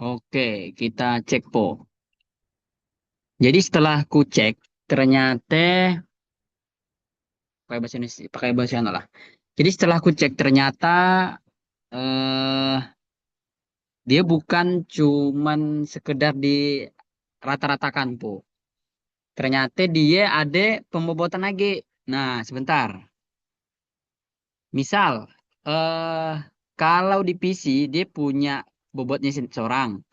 Oke, kita cek po. Jadi setelah ku cek, ternyata pakai bahasa Indonesia, pakai bahasa Indonesia lah. Jadi setelah ku cek ternyata eh dia bukan cuman sekedar di rata-ratakan po. Ternyata dia ada pembobotan lagi. Nah, sebentar. Misal, eh kalau di PC dia punya bobotnya seorang.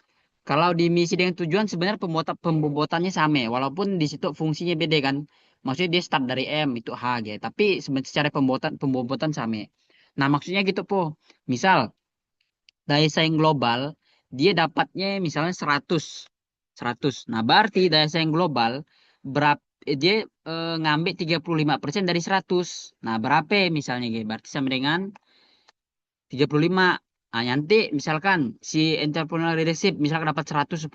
Kalau di misi dengan tujuan sebenarnya pembobotannya sama, walaupun di situ fungsinya beda kan. Maksudnya dia start dari M itu H gitu. Tapi sebenarnya secara pembobotan sama. Nah, maksudnya gitu po. Misal daya saing global dia dapatnya misalnya 100. 100. Nah, berarti daya saing global berapa dia ngambil 35% dari 100. Nah, berapa misalnya gitu? Berarti sama dengan 35. Nah, nanti misalkan si entrepreneurial leadership misalkan dapat 110.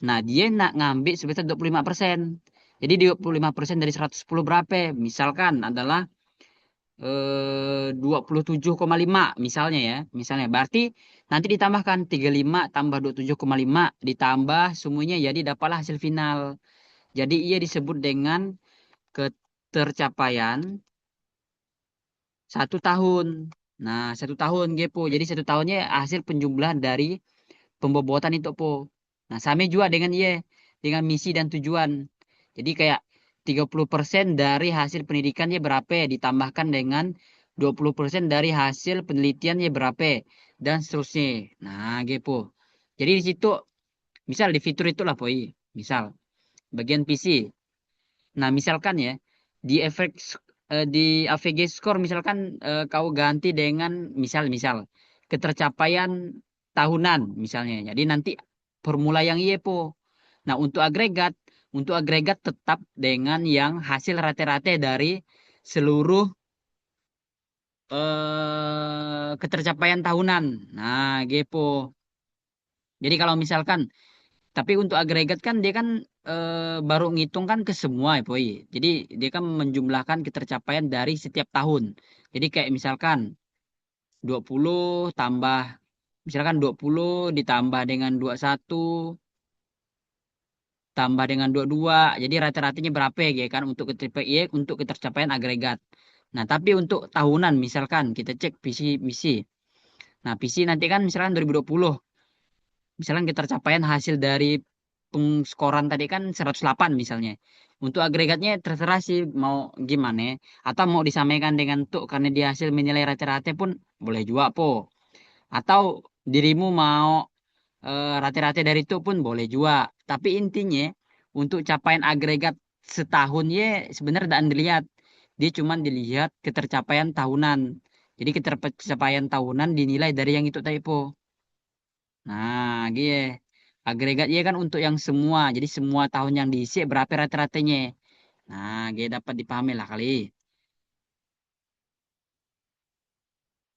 Nah, dia nak ngambil sebesar 25%. Jadi 25% dari 110 berapa? Misalkan adalah 27,5 misalnya ya. Misalnya berarti nanti ditambahkan 35 tambah 27,5 ditambah semuanya jadi dapatlah hasil final. Jadi ia disebut dengan ketercapaian 1 tahun. Nah, 1 tahun Gepo. Jadi 1 tahunnya hasil penjumlahan dari pembobotan itu po. Nah, sama juga dengan ye, dengan misi dan tujuan. Jadi kayak 30% dari hasil pendidikannya berapa ditambahkan dengan 20% dari hasil penelitiannya berapa dan seterusnya. Nah, gitu. Jadi di situ misal di fitur itulah poi. Misal bagian PC. Nah, misalkan ya di efek di AVG score misalkan kau ganti dengan misal ketercapaian tahunan misalnya. Jadi nanti formula yang IEPO. Nah, untuk agregat tetap dengan yang hasil rata-rata dari seluruh ketercapaian tahunan. Nah, gitu. Jadi kalau misalkan tapi untuk agregat kan dia kan baru ngitung kan ke semua ya, Boy. Jadi dia kan menjumlahkan ketercapaian dari setiap tahun. Jadi kayak misalkan 20 tambah misalkan 20 ditambah dengan 21 tambah dengan 22. Jadi rata-ratanya berapa ya kan untuk untuk ketercapaian agregat. Nah, tapi untuk tahunan misalkan kita cek visi misi. Nah, visi nanti kan misalkan 2020. Misalkan ketercapaian hasil dari pengskoran tadi kan 108 misalnya. Untuk agregatnya terserah sih mau gimana. Atau mau disampaikan dengan tuh karena dia hasil menilai rata-rata pun boleh juga po. Atau dirimu mau rata-rata dari itu pun boleh juga. Tapi intinya untuk capaian agregat setahun ya sebenarnya tidak dilihat. Dia cuma dilihat ketercapaian tahunan. Jadi ketercapaian tahunan dinilai dari yang itu tadi po. Nah, gitu. Agregat Y kan untuk yang semua. Jadi semua tahun yang diisi berapa rata-ratanya. Nah, gitu dapat dipahami lah kali.